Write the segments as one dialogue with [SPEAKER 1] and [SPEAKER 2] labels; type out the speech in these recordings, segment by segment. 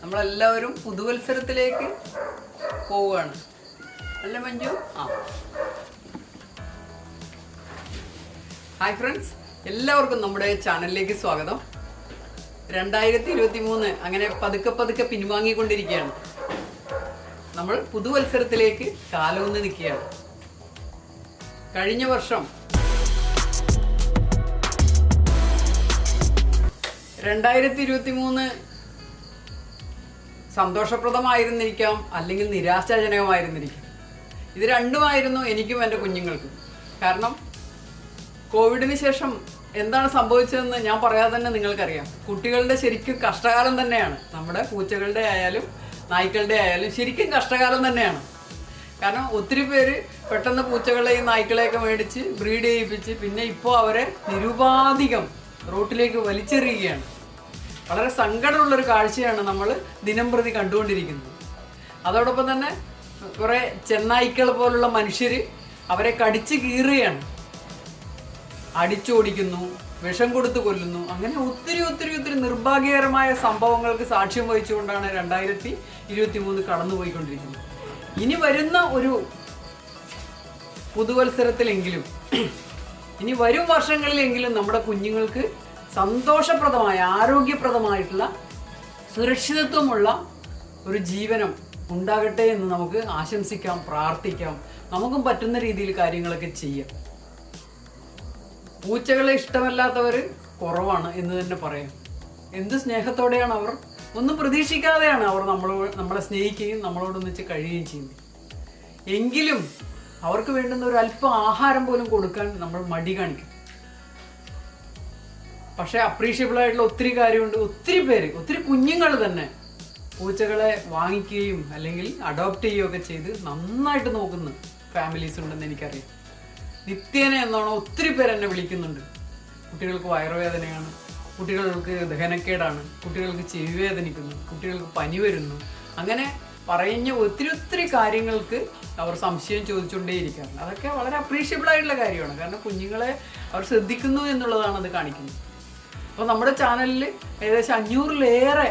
[SPEAKER 1] നമ്മളെല്ലാവരും പുതുവത്സരത്തിലേക്ക് പോവുകയാണ് അല്ലേ മഞ്ജു? ഹായ് ഫ്രണ്ട്സ്, എല്ലാവർക്കും നമ്മുടെ ചാനലിലേക്ക് സ്വാഗതം. 2023 അങ്ങനെ പതുക്കെ പിൻവാങ്ങിക്കൊണ്ടിരിക്കുകയാണ്. നമ്മൾ പുതുവത്സരത്തിലേക്ക് കാലൂന്ന് നിൽക്കുകയാണ്. കഴിഞ്ഞ വർഷം 2023 സന്തോഷപ്രദമായിരുന്നിരിക്കാം, അല്ലെങ്കിൽ നിരാശാജനകമായിരുന്നിരിക്കാം. ഇത് രണ്ടുമായിരുന്നു എനിക്കും എൻ്റെ കുഞ്ഞുങ്ങൾക്കും. കാരണം കോവിഡിന് ശേഷം എന്താണ് സംഭവിച്ചതെന്ന് ഞാൻ പറയാതെ തന്നെ നിങ്ങൾക്കറിയാം. കുട്ടികളുടെ ശരിക്കും കഷ്ടകാലം തന്നെയാണ്. നമ്മുടെ പൂച്ചകളുടെ ആയാലും നായ്ക്കളുടെ ആയാലും ശരിക്കും കഷ്ടകാലം തന്നെയാണ്. കാരണം ഒത്തിരി പേര് പെട്ടെന്ന് പൂച്ചകളെയും നായ്ക്കളെയൊക്കെ മേടിച്ച് ബ്രീഡ് ചെയ്യിപ്പിച്ച് പിന്നെ ഇപ്പോൾ അവരെ നിരുപാധികം റോട്ടിലേക്ക് വലിച്ചെറിയുകയാണ്. വളരെ സങ്കടമുള്ളൊരു കാഴ്ചയാണ് നമ്മൾ ദിനം പ്രതി കണ്ടുകൊണ്ടിരിക്കുന്നത്. അതോടൊപ്പം തന്നെ കുറേ ചെന്നായ്ക്കൾ പോലുള്ള മനുഷ്യർ അവരെ കടിച്ച് കീറുകയാണ്, അടിച്ചോടിക്കുന്നു, വിഷം കൊടുത്ത് കൊല്ലുന്നു. അങ്ങനെ ഒത്തിരി നിർഭാഗ്യകരമായ സംഭവങ്ങൾക്ക് സാക്ഷ്യം വഹിച്ചുകൊണ്ടാണ് 2023 കടന്നുപോയിക്കൊണ്ടിരിക്കുന്നത്. ഇനി വരുന്ന ഒരു പുതുവത്സരത്തിലെങ്കിലും ഇനി വരും വർഷങ്ങളിലെങ്കിലും നമ്മുടെ കുഞ്ഞുങ്ങൾക്ക് സന്തോഷപ്രദമായ ആരോഗ്യപ്രദമായിട്ടുള്ള സുരക്ഷിതത്വമുള്ള ഒരു ജീവനം ഉണ്ടാകട്ടെ എന്ന് നമുക്ക് ആശംസിക്കാം, പ്രാർത്ഥിക്കാം. നമുക്കും പറ്റുന്ന രീതിയിൽ കാര്യങ്ങളൊക്കെ ചെയ്യാം. പൂച്ചകളെ ഇഷ്ടമല്ലാത്തവർ കുറവാണ് എന്ന് തന്നെ പറയാം. എന്ത് സ്നേഹത്തോടെയാണ് അവർ, ഒന്നും പ്രതീക്ഷിക്കാതെയാണ് അവർ നമ്മളെ സ്നേഹിക്കുകയും നമ്മളോടൊന്നിച്ച് കഴിയുകയും ചെയ്യുന്നത്. എങ്കിലും അവർക്ക് വേണ്ടുന്ന ഒരു അല്പം ആഹാരം പോലും കൊടുക്കാൻ നമ്മൾ മടി കാണിക്കും. പക്ഷെ അപ്രീഷിയബിൾ ആയിട്ടുള്ള ഒത്തിരി കാര്യമുണ്ട്. ഒത്തിരി കുഞ്ഞുങ്ങൾ തന്നെ പൂച്ചകളെ വാങ്ങിക്കുകയും അല്ലെങ്കിൽ അഡോപ്റ്റ് ചെയ്യുകയൊക്കെ ചെയ്ത് നന്നായിട്ട് നോക്കുന്ന ഫാമിലീസ് ഉണ്ടെന്ന് എനിക്കറിയാം. നിത്യേന എന്നാണോ ഒത്തിരി പേര് എന്നെ വിളിക്കുന്നുണ്ട്. കുട്ടികൾക്ക് വയറുവേദനയാണ്, കുട്ടികൾക്ക് ദഹനക്കേടാണ്, കുട്ടികൾക്ക് ചെവി വേദനിക്കുന്നു, കുട്ടികൾക്ക് പനി വരുന്നു. അങ്ങനെ പറഞ്ഞ ഒത്തിരി കാര്യങ്ങൾക്ക് അവർ സംശയം ചോദിച്ചുകൊണ്ടേയിരിക്കാറുണ്ട്. അതൊക്കെ വളരെ അപ്രീഷിയബിൾ ആയിട്ടുള്ള കാര്യമാണ്. കാരണം കുഞ്ഞുങ്ങളെ അവർ ശ്രദ്ധിക്കുന്നു എന്നുള്ളതാണ് അത് കാണിക്കുന്നത്. അപ്പോൾ നമ്മുടെ ചാനലിൽ ഏകദേശം 500-ലേറെ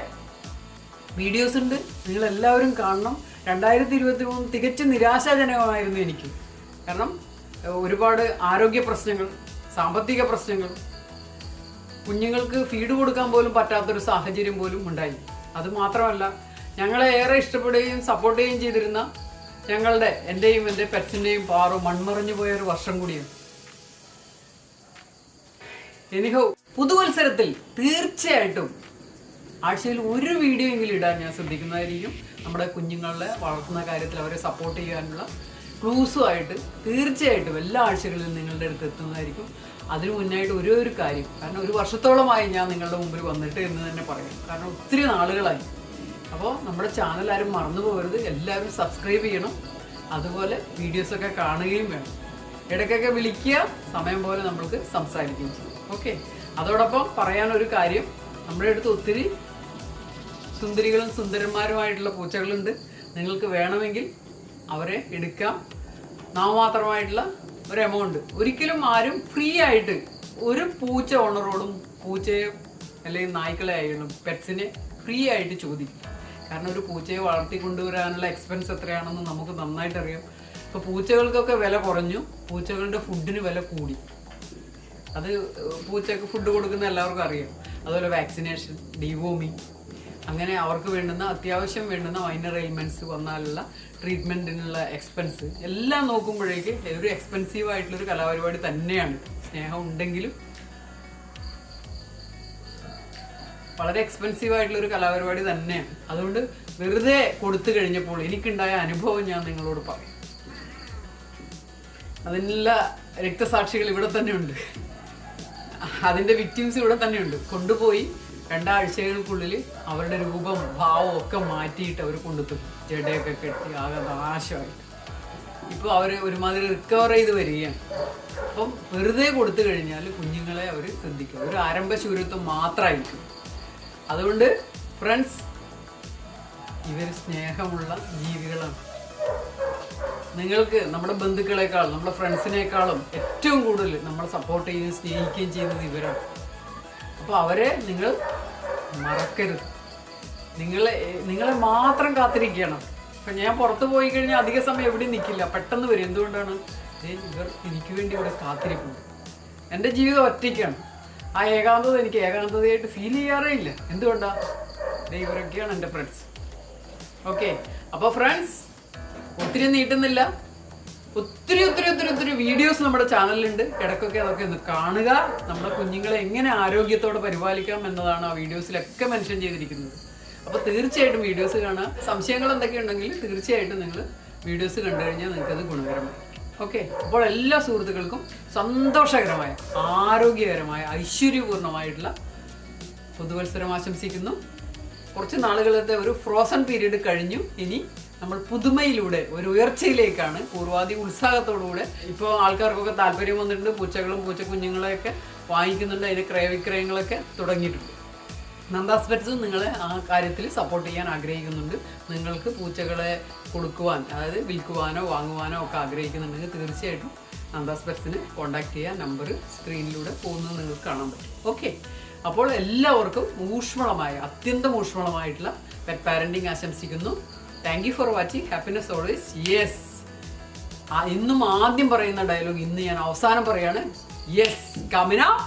[SPEAKER 1] വീഡിയോസ് ഉണ്ട്. നിങ്ങളെല്ലാവരും കാണണം. 2023 തികച്ചും നിരാശാജനകമായിരുന്നു എനിക്ക്. കാരണം ഒരുപാട് ആരോഗ്യ പ്രശ്നങ്ങൾ, സാമ്പത്തിക പ്രശ്നങ്ങൾ, കുഞ്ഞുങ്ങൾക്ക് ഫീഡ് കൊടുക്കാൻ പോലും പറ്റാത്തൊരു സാഹചര്യം പോലും ഉണ്ടായി. അതുമാത്രമല്ല, ഞങ്ങളെ ഏറെ ഇഷ്ടപ്പെടുകയും സപ്പോർട്ട് ചെയ്യുകയും ചെയ്തിരുന്ന എൻ്റെയും എൻ്റെ പെറ്റ്സിൻ്റെയും പാറു മൺമറഞ്ഞു പോയൊരു വർഷം കൂടിയാണ്. എനിഹോ, പുതുവത്സരത്തിൽ തീർച്ചയായിട്ടും ആഴ്ചയിൽ ഒരു വീഡിയോ എങ്കിലും ഇടാൻ ഞാൻ ശ്രദ്ധിക്കുന്നതായിരിക്കും. നമ്മുടെ കുഞ്ഞുങ്ങളെ വളർത്തുന്ന കാര്യത്തിൽ അവരെ സപ്പോർട്ട് ചെയ്യാനുള്ള ക്ലൂസുമായിട്ട് തീർച്ചയായിട്ടും എല്ലാ ആഴ്ചകളിലും നിങ്ങളുടെ അടുത്ത് എത്തുന്നതായിരിക്കും. അതിനു മുന്നായിട്ട് ഒരു കാര്യം, കാരണം ഒരു വർഷത്തോളമായി ഞാൻ നിങ്ങളുടെ മുമ്പിൽ വന്നിട്ട് എന്ന് തന്നെ പറയാം. കാരണം ഒത്തിരി നാളുകളായി. അപ്പോൾ നമ്മുടെ ചാനൽ ആരും മറന്നു പോകരുത്. എല്ലാവരും സബ്സ്ക്രൈബ് ചെയ്യണം. അതുപോലെ വീഡിയോസൊക്കെ കാണുകയും വേണം. ഇടയ്ക്കൊക്കെ വിളിക്കുക, സമയം പോലെ നമ്മൾക്ക് സംസാരിക്കുകയും ചെയ്യും. ഓക്കെ. അതോടൊപ്പം പറയാനൊരു കാര്യം, നമ്മുടെ അടുത്ത് ഒത്തിരി സുന്ദരികളും സുന്ദരന്മാരുമായിട്ടുള്ള പൂച്ചകളുണ്ട്. നിങ്ങൾക്ക് വേണമെങ്കിൽ അവരെ എടുക്കാം. നാമമാത്രമായിട്ടുള്ള ഒരു എമൗണ്ട്. ഒരിക്കലും ആരും ഫ്രീ ആയിട്ട് ഒരു പൂച്ച ഓണറോടും പൂച്ചയെ അല്ലെങ്കിൽ നായ്ക്കളെ ആയാലും പെറ്റ്സിനെ ഫ്രീ ആയിട്ട് ചോദിക്കും. കാരണം ഒരു പൂച്ചയെ വളർത്തിക്കൊണ്ടുവരാനുള്ള എക്സ്പെൻസ് എത്രയാണെന്ന് നമുക്ക് നന്നായിട്ട് അറിയാം. ഇപ്പോൾ പൂച്ചകൾക്കൊക്കെ വില കുറഞ്ഞു, പൂച്ചകളുടെ ഫുഡിന് വില കൂടി. അത് പൂച്ചക്ക് ഫുഡ് കൊടുക്കുന്ന എല്ലാവർക്കും അറിയാം. അതുപോലെ വാക്സിനേഷൻ, ഡിവോമിങ്, അങ്ങനെ അവർക്ക് വേണ്ടുന്ന അത്യാവശ്യം വേണ്ടുന്ന മൈനർ എയിൽമെൻറ്റ്സ് വന്നാലുള്ള ട്രീറ്റ്മെൻറ്റിനുള്ള എക്സ്പെൻസ് എല്ലാം നോക്കുമ്പോഴേക്ക് ഒരു എക്സ്പെൻസീവ് ആയിട്ടുള്ളൊരു കലാപരിപാടി തന്നെയാണ്. സ്നേഹം ഉണ്ടെങ്കിലും വളരെ എക്സ്പെൻസീവ് ആയിട്ടുള്ളൊരു കലാപരിപാടി തന്നെയാണ്. അതുകൊണ്ട് വെറുതെ കൊടുത്തു കഴിഞ്ഞപ്പോൾ എനിക്കുണ്ടായ അനുഭവം ഞാൻ നിങ്ങളോട് പറയും. അതിനുള്ള രക്തസാക്ഷികൾ ഇവിടെ തന്നെ ഉണ്ട്, അതിൻ്റെ വിക്ടിംസ് ഇവിടെ തന്നെയുണ്ട്. കൊണ്ടുപോയി 2 ആഴ്ചകൾക്കുള്ളിൽ അവരുടെ രൂപം ഭാവം ഒക്കെ മാറ്റിയിട്ട് അവർ കൊണ്ടുത്തും. ജടയൊക്കെ കെട്ടി ആകെ നാശമായിട്ട് ഇപ്പോൾ അവർ ഒരുമാതിരി റിക്കവർ ചെയ്ത് വരികയാണ്. അപ്പം വെറുതെ കൊടുത്തു കഴിഞ്ഞാൽ കുഞ്ഞുങ്ങളെ അവർ ശ്രദ്ധിക്കും. ഒരു ആരംഭശൂരത്വം മാത്രമായിരിക്കും. അതുകൊണ്ട് ഫ്രണ്ട്സ്, ഇവർ സ്നേഹമുള്ള ജീവികളാണ്. നിങ്ങൾക്ക് നമ്മുടെ ബന്ധുക്കളെക്കാളും നമ്മുടെ ഫ്രണ്ട്സിനേക്കാളും ഏറ്റവും കൂടുതൽ നമ്മളെ സപ്പോർട്ട് ചെയ്യുകയും സ്നേഹിക്കുകയും ചെയ്യുന്നത് ഇവരാണ്. അപ്പോൾ അവരെ നിങ്ങൾ മറക്കരുത്. നിങ്ങളെ മാത്രം കാത്തിരിക്കണം. ഇപ്പം ഞാൻ പുറത്ത് പോയി കഴിഞ്ഞാൽ അധിക സമയം എവിടെയും നിൽക്കില്ല, പെട്ടെന്ന് വരും. എന്തുകൊണ്ടാണ്? ഇവർ എനിക്ക് വേണ്ടി ഇവിടെ കാത്തിരിക്കുന്നു. എൻ്റെ ജീവിതം ഒറ്റയ്ക്കാണ്. ആ ഏകാന്തത എനിക്ക് ഏകാന്തതയായിട്ട് ഫീൽ ചെയ്യാറേ ഇല്ല. എന്തുകൊണ്ടാണ്? ഇവരൊക്കെയാണ് എൻ്റെ ഫ്രണ്ട്സ്. ഓക്കെ, അപ്പോൾ ഫ്രണ്ട്സ്, ഒത്തിരി നീട്ടുന്നില്ല. ഒത്തിരി വീഡിയോസ് നമ്മുടെ ചാനലിലുണ്ട്. ഇടയ്ക്കൊക്കെ അതൊക്കെ ഒന്ന് കാണുക. നമ്മുടെ കുഞ്ഞുങ്ങളെ എങ്ങനെ ആരോഗ്യത്തോടെ പരിപാലിക്കാം എന്നതാണ് ആ വീഡിയോസിലൊക്കെ മെൻഷൻ ചെയ്തിരിക്കുന്നത്. അപ്പോൾ തീർച്ചയായിട്ടും വീഡിയോസ് കാണുക. സംശയങ്ങൾ എന്തൊക്കെ ഉണ്ടെങ്കിൽ തീർച്ചയായിട്ടും നിങ്ങൾ വീഡിയോസ് കണ്ടു കഴിഞ്ഞാൽ നിങ്ങൾക്കത് ഗുണകരമായി. ഓക്കെ, അപ്പോൾ എല്ലാ സുഹൃത്തുക്കൾക്കും സന്തോഷകരമായ, ആരോഗ്യകരമായ, ഐശ്വര്യപൂർണമായിട്ടുള്ള പുതുവത്സരം ആശംസിക്കുന്നു. കുറച്ച് നാളുകളത്തെ ഒരു ഫ്രോസൺ പീരീഡ് കഴിഞ്ഞു. ഇനി നമ്മൾ പുതുമയിലൂടെ ഒരു ഉയർച്ചയിലേക്കാണ്, പൂർവാധി ഉത്സാഹത്തോടുകൂടെ. ഇപ്പോൾ ആൾക്കാർക്കൊക്കെ താല്പര്യം വന്നിട്ടുണ്ട്. പൂച്ചകളും പൂച്ചക്കുഞ്ഞുങ്ങളെയൊക്കെ വാങ്ങിക്കുന്നുണ്ട്. അതിൻ്റെ ക്രയവിക്രയങ്ങളൊക്കെ തുടങ്ങിയിട്ടുണ്ട്. നന്ദാസ് പെറ്റ്സും നിങ്ങളെ ആ കാര്യത്തിൽ സപ്പോർട്ട് ചെയ്യാൻ ആഗ്രഹിക്കുന്നുണ്ട്. നിങ്ങൾക്ക് പൂച്ചകളെ കൊടുക്കുവാൻ, അതായത് വിൽക്കുവാനോ വാങ്ങുവാനോ ഒക്കെ ആഗ്രഹിക്കുന്നുണ്ടെങ്കിൽ തീർച്ചയായിട്ടും നന്ദാസ് പെറ്റ്സിന് കോൺടാക്ട് ചെയ്യാൻ നമ്പർ സ്ക്രീനിലൂടെ പോകുന്നത് നിങ്ങൾക്ക് കാണാൻ പറ്റും. ഓക്കെ, അപ്പോൾ എല്ലാവർക്കും ഊഷ്മളമായ, അത്യന്തം ഊഷ്മളമായിട്ടുള്ള പെറ്റ് പാരൻറ്റിങ് ആശംസിക്കുന്നു. Thank you for watching. Happiness always. Yes, ഇന്നും ആദ്യം പറയുന്ന ഡയലോഗ് ഇന്ന് ഞാൻ അവസാനം പറയാണ്. Yes, coming up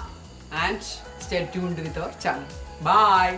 [SPEAKER 1] and stay tuned with our channel. Bye.